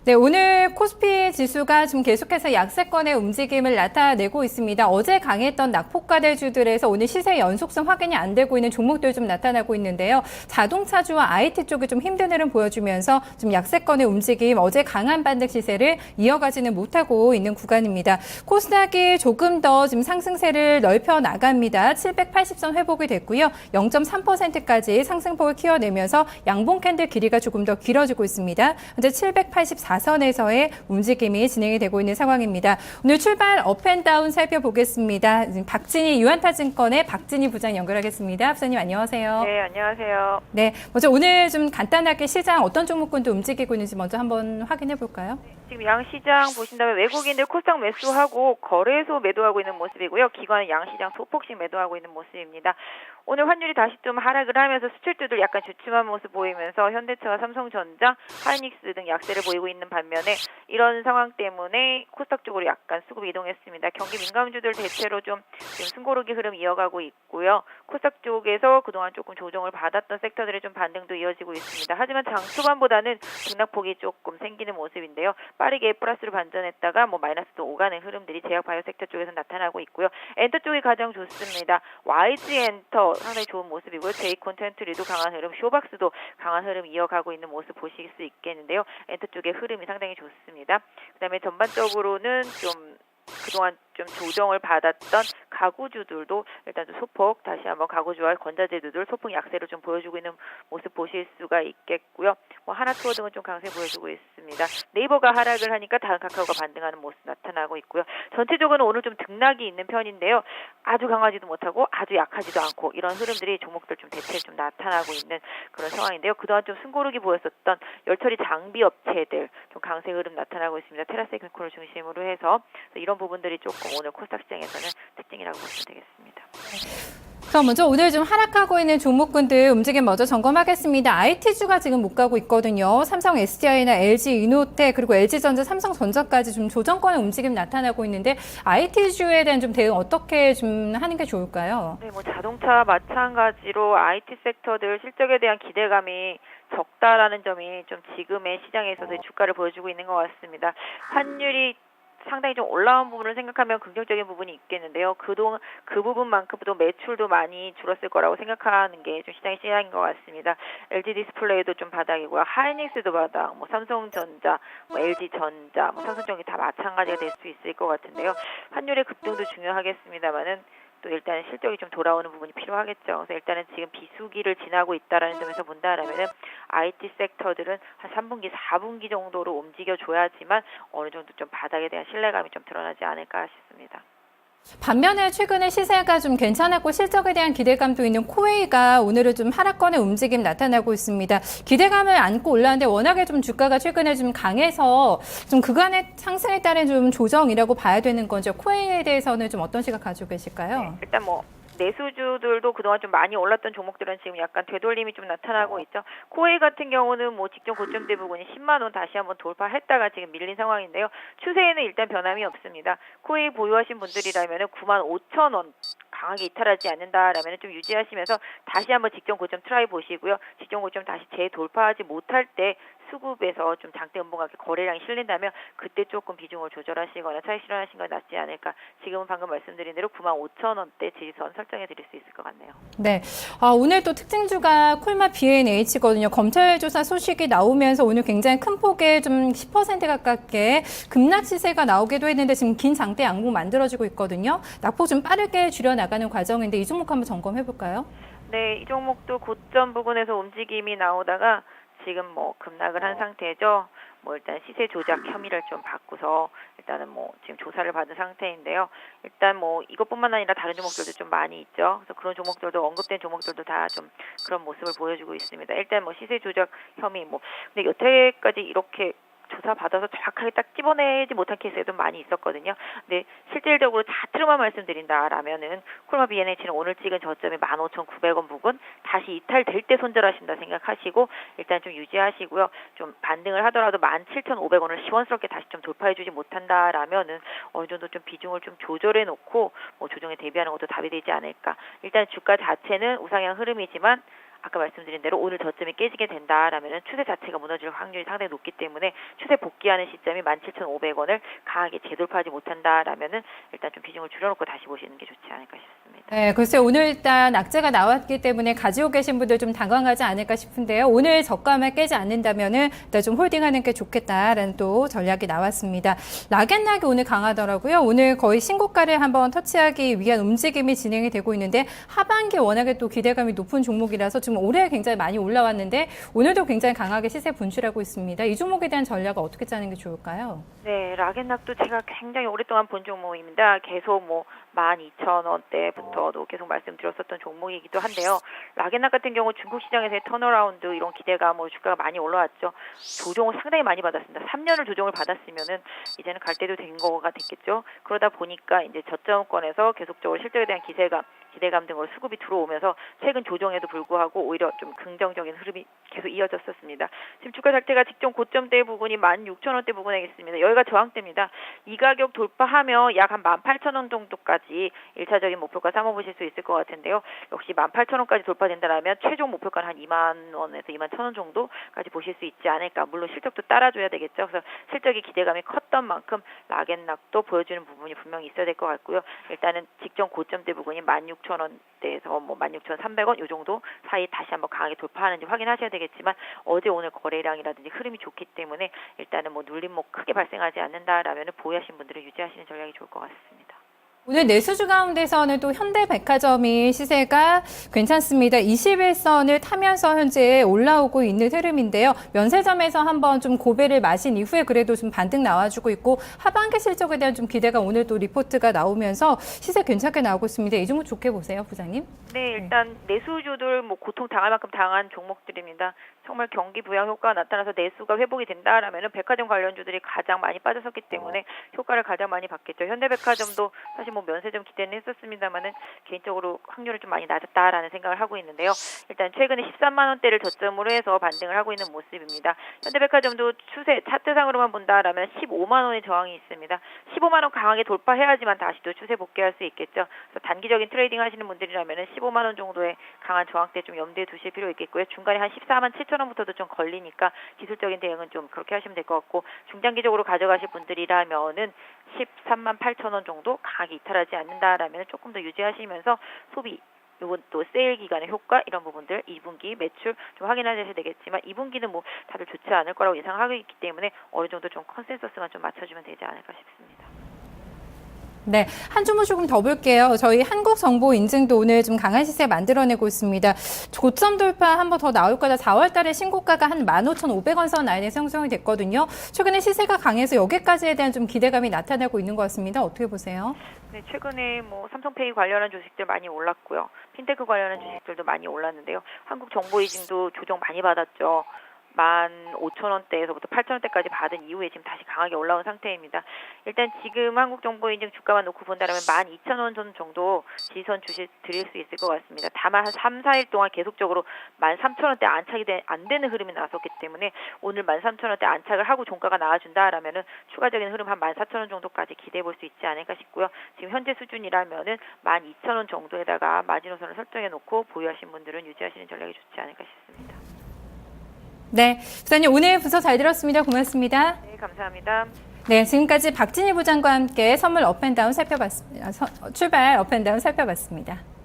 네, 오늘 코스피 지수가 지금 계속해서 약세권의 움직임을 나타내고 있습니다. 어제 강했던 낙폭과대주들에서 오늘 시세 연속성 확인이 안 되고 있는 종목들 좀 나타나고 있는데요. 자동차주와 IT 쪽이 좀 힘든 흐름 보여주면서 좀 약세권의 움직임, 어제 강한 반등 시세를 이어가지는 못하고 있는 구간입니다. 코스닥이 조금 더 지금 상승세를 넓혀 나갑니다. 780선 회복이 됐고요. 0.3%까지 상승폭을 키워내면서 양봉 캔들 길이가 조금 더 길어지고 있습니다. 현재 784선에서의 움직임이 진행이 되고 있는 상황입니다. 오늘 출발 업앤다운 살펴보겠습니다. 박진희 유한타증권의 박진희 부장 연결하겠습니다. 부장님 안녕하세요. 네, 안녕하세요. 네, 먼저 오늘 좀 간단하게 시장 어떤 종목군도 움직이고 있는지 먼저 한번 확인해 볼까요? 지금 양시장 보신다면 외국인들 코스닥 매수하고 거래소 매도하고 있는 모습이고요. 기관은 양시장 소폭씩 매도하고 있는 모습입니다. 오늘 환율이 다시 좀 하락을 하면서 수출주들 약간 주춤한 모습 보이면서 현대차와 삼성전자, 하이닉스 등 약세를 보이고 있는 반면에 이런 상황 때문에 코스닥 쪽으로 약간 수급 이동했습니다. 경기 민감주들 대체로 좀 지금 승고르기 흐름 이어가고 있고요. 코스닥 쪽에서 그동안 조금 조정을 받았던 섹터들의 좀 반등도 이어지고 있습니다. 하지만 장 초반보다는 등락폭이 조금 생기는 모습인데요. 빠르게 플러스로 반전했다가 마이너스도 오가는 흐름들이 제약 바이오 섹터 쪽에서 나타나고 있고요. 엔터 쪽이 가장 좋습니다. YG 엔터 상당히 좋은 모습이고요. 제이콘텐트리도 강한 흐름, 쇼박스도 강한 흐름 이어가고 있는 모습 보실 수 있겠는데요. 엔터 쪽의 흐름이 상당히 좋습니다. 그다음에 전반적으로는 좀 그동안 좀 조정을 받았던 가구주들도 일단 좀 소폭 다시 한번 가구주와 건자재주들 소폭 약세를 좀 보여주고 있는 모습 보실 수가 있겠고요. 하나투어 등은 좀 강세 보여주고 있습니다. 네이버가 하락을 하니까 다음 카카오가 반등하는 모습 나타나고 있고요. 전체적으로 오늘 좀 등락이 있는 편인데요. 아주 강하지도 못하고 아주 약하지도 않고 이런 흐름들이 종목들 좀 대체 좀 나타나고 있는 그런 상황인데요. 그동안 좀 승고르기 보였었던 열처리 장비 업체들 좀 강세 흐름 나타나고 있습니다. 테라세미콘을 중심으로 해서 이런 부분들이 조금 오늘 코스닥 시장에서는 특징이라고 보시면 되겠습니다. 그럼 먼저 오늘 좀 하락하고 있는 종목군들 움직임 먼저 점검하겠습니다. IT주가 지금 못 가고 있거든요. 삼성 SDI나 LG 이노텍 그리고 LG전자, 삼성전자까지 좀 조정권의 움직임 나타나고 있는데 IT주에 대한 좀 대응 어떻게 좀 하는 게 좋을까요? 네, 자동차 마찬가지로 IT 섹터들 실적에 대한 기대감이 적다라는 점이 좀 지금의 시장에 있어서 주가를 보여주고 있는 것 같습니다. 환율이 상당히 좀 올라온 부분을 생각하면 긍정적인 부분이 있겠는데요. 그동안 그 부분만큼도 매출도 많이 줄었을 거라고 생각하는 게 좀 시장의 시장인 것 같습니다. LG 디스플레이도 좀 바닥이고요. 하이닉스도 바닥, 삼성전자, LG전자, 삼성전기 다 마찬가지가 될 수 있을 것 같은데요. 환율의 급등도 중요하겠습니다만은 또 일단 실적이 좀 돌아오는 부분이 필요하겠죠. 그래서 일단은 지금 비수기를 지나고 있다라는 점에서 본다라면은 IT 섹터들은 한 3분기, 4분기 정도로 움직여줘야지만 어느 정도 좀 바닥에 대한 신뢰감이 좀 드러나지 않을까 싶습니다. 반면에 최근에 시세가 좀 괜찮았고 실적에 대한 기대감도 있는 코웨이가 오늘은 좀 하락권의 움직임 나타나고 있습니다. 기대감을 안고 올랐는데 워낙에 좀 주가가 최근에 좀 강해서 좀 그간의 상승에 따른 좀 조정이라고 봐야 되는 건지 코웨이에 대해서는 좀 어떤 시각 가지고 계실까요? 네, 일단 내수주들도 그동안 좀 많이 올랐던 종목들은 지금 약간 되돌림이 좀 나타나고 있죠. 코웨이 같은 경우는 직전 고점대 부분이 10만 원 다시 한번 돌파했다가 지금 밀린 상황인데요. 추세에는 일단 변함이 없습니다. 코웨이 보유하신 분들이라면 9만 5천 원 강하게 이탈하지 않는다라면 좀 유지하시면서 다시 한번 직전 고점 트라이 보시고요. 직전 고점 다시 재돌파하지 못할 때 수급에서 좀 장대 음봉하게 거래량이 실린다면 그때 조금 비중을 조절하시거나 차익 실현하신 건 낫지 않을까. 지금은 방금 말씀드린 대로 9만 5천 원대 지지선 설정해 드릴 수 있을 것 같네요. 네, 오늘 또 특징주가 콜마 B&H거든요. 검찰 조사 소식이 나오면서 오늘 굉장히 큰 폭의 좀 10% 가깝게 급락 시세가 나오기도 했는데 지금 긴 장대 양봉 만들어지고 있거든요. 낙폭 좀 빠르게 줄여나가는 과정인데 이 종목 한번 점검해 볼까요? 네, 이 종목도 고점 부분에서 움직임이 나오다가 지금 급락을 한 상태죠. 일단 시세 조작 혐의를 좀 받고서 일단은 지금 조사를 받은 상태인데요. 일단 이것뿐만 아니라 다른 종목들도 좀 많이 있죠. 그래서 그런 종목들도 언급된 종목들도 다 좀 그런 모습을 보여주고 있습니다. 일단 시세 조작 혐의 근데 여태까지 이렇게 조사받아서 정확하게 딱 집어내지 못한 케이스도 많이 있었거든요. 근데 실질적으로 차트로만 말씀드린다라면은 콜마 B&H는 오늘 찍은 저점이 15,900원 부근 다시 이탈될 때 손절하신다 생각하시고 일단 좀 유지하시고요. 좀 반등을 하더라도 17,500원을 시원스럽게 다시 좀 돌파해주지 못한다라면은 어느 정도 좀 비중을 좀 조절해 놓고 조정에 대비하는 것도 답이 되지 않을까. 일단 주가 자체는 우상향 흐름이지만 아까 말씀드린 대로 오늘 저점이 깨지게 된다라면 추세 자체가 무너질 확률이 상당히 높기 때문에 추세 복귀하는 시점이 17,500원을 강하게 재돌파하지 못한다라면 일단 좀 비중을 줄여놓고 다시 보시는 게 좋지 않을까 싶습니다. 네, 글쎄 오늘 일단 악재가 나왔기 때문에 가지고 계신 분들 좀 당황하지 않을까 싶은데요. 오늘 저가만 깨지 않는다면은 일단 좀 홀딩하는 게 좋겠다라는 또 전략이 나왔습니다. 락앤락이 오늘 강하더라고요. 오늘 거의 신고가를 한번 터치하기 위한 움직임이 진행이 되고 있는데 하반기 워낙에 또 기대감이 높은 종목이라서 지금 올해 굉장히 많이 올라왔는데 오늘도 굉장히 강하게 시세 분출하고 있습니다. 이 종목에 대한 전략을 어떻게 짜는 게 좋을까요? 네, 락앤락도 제가 굉장히 오랫동안 본 종목입니다. 계속 12,000원대부터도 계속 말씀드렸었던 종목이기도 한데요. 락앤락 같은 경우 중국 시장에서의 턴어라운드 이런 기대감으로 주가가 많이 올라왔죠. 조정을 상당히 많이 받았습니다. 3년을 조정을 받았으면은 이제는 갈 때도 된 거가 됐겠죠. 그러다 보니까 이제 저점권에서 계속적으로 실적에 대한 기대감 등으로 수급이 들어오면서 최근 조정에도 불구하고 오히려 좀 긍정적인 흐름이 계속 이어졌었습니다. 지금 주가 자체가 직전 고점대 부분이 16,000원대 부분에 있습니다. 여기가 저항대입니다. 이 가격 돌파하면 약 한 18,000원 정도까지 1차적인 목표가 삼아보실 수 있을 것 같은데요. 역시 18,000원까지 돌파된다면 최종 목표가는 한 2만 원에서 2만 1,000원 정도까지 보실 수 있지 않을까. 물론 실적도 따라줘야 되겠죠. 그래서 실적의 기대감이 컸던 만큼 락앤락도 보여주는 부분이 분명히 있어야 될 것 같고요. 일단은 직전 고점대 부분이 16,000원대에서 16,300원 이 정도 사이 다시 한번 강하게 돌파하는지 확인하셔야 되겠지만 어제 오늘 거래량이라든지 흐름이 좋기 때문에 일단은 눌림목 크게 발생하지 않는다라면 보유하신 분들은 유지하시는 전략이 좋을 것 같습니다. 오늘 내수주 가운데서는 또 현대백화점이 시세가 괜찮습니다. 21선을 타면서 현재 올라오고 있는 흐름인데요. 면세점에서 한번 좀 고배를 마신 이후에 그래도 좀 반등 나와주고 있고 하반기 실적에 대한 좀 기대가 오늘 또 리포트가 나오면서 시세 괜찮게 나오고 있습니다. 이 종목 좋게 보세요, 부장님. 네, 일단 내수주들 고통 당할 만큼 당한 종목들입니다. 정말 경기 부양 효과가 나타나서 내수가 회복이 된다라면은 백화점 관련주들이 가장 많이 빠졌었기 때문에 효과를 가장 많이 받겠죠. 현대백화점도 사실 면세점 기대는 했었습니다만은 개인적으로 확률이 좀 많이 낮았다라는 생각을 하고 있는데요. 일단 최근에 13만 원대를 저점으로 해서 반등을 하고 있는 모습입니다. 현대백화점도 추세 차트상으로만 본다라면 15만 원의 저항이 있습니다. 15만 원 강하게 돌파해야지만 다시 또 추세 복귀할 수 있겠죠. 그래서 단기적인 트레이딩 하시는 분들이라면은 15만 원 정도의 강한 저항대 좀 염두에 두실 필요 있겠고요. 중간에 한 14만 7천 원부터도 좀 걸리니까 기술적인 대응은 좀 그렇게 하시면 될 것 같고 중장기적으로 가져가실 분들이라면은 13만 8천 원 정도 강하게 이탈하지 않는다라면 조금 더 유지하시면서 소비 요건 또 세일 기간의 효과 이런 부분들 2분기 매출 좀 확인하셔야 되겠지만 2분기는 다들 좋지 않을 거라고 예상하고 있기 때문에 어느 정도 좀 컨센서스만 좀 맞춰주면 되지 않을까 싶습니다. 네, 한 주문 조금 더 볼게요. 저희 한국정보인증도 오늘 좀 강한 시세 만들어내고 있습니다. 고점 돌파 한 번 더 나올 거다. 4월 달에 신고가가 한 15,500원 선 라인에서 형성이 됐거든요. 최근에 시세가 강해서 여기까지에 대한 좀 기대감이 나타나고 있는 것 같습니다. 어떻게 보세요? 네, 최근에 삼성페이 관련한 주식들 많이 올랐고요. 핀테크 관련한 주식들도 많이 올랐는데요. 한국정보인증도 조정 많이 받았죠. 15,000원대에서부터 8,000원대까지 받은 이후에 지금 다시 강하게 올라온 상태입니다. 일단 지금 한국정보인증 주가만 놓고 본다면 12,000원 선 정도 지선 주실 드릴 수 있을 것 같습니다. 다만 한 3, 4일 동안 계속적으로 13,000원대 안착이 안 되는 흐름이 나왔었기 때문에 오늘 13,000원대 안착을 하고 종가가 나와준다라면은 추가적인 흐름 한 14,000원 정도까지 기대해 볼 수 있지 않을까 싶고요. 지금 현재 수준이라면은 12,000원 정도에다가 마지노선을 설정해 놓고 보유하신 분들은 유지하시는 전략이 좋지 않을까 싶습니다. 네, 부장님 오늘 분석 잘 들었습니다. 고맙습니다. 네, 감사합니다. 네, 지금까지 박진희 부장과 함께 선물 업앤다운 살펴봤습니다. 출발 업앤다운 살펴봤습니다.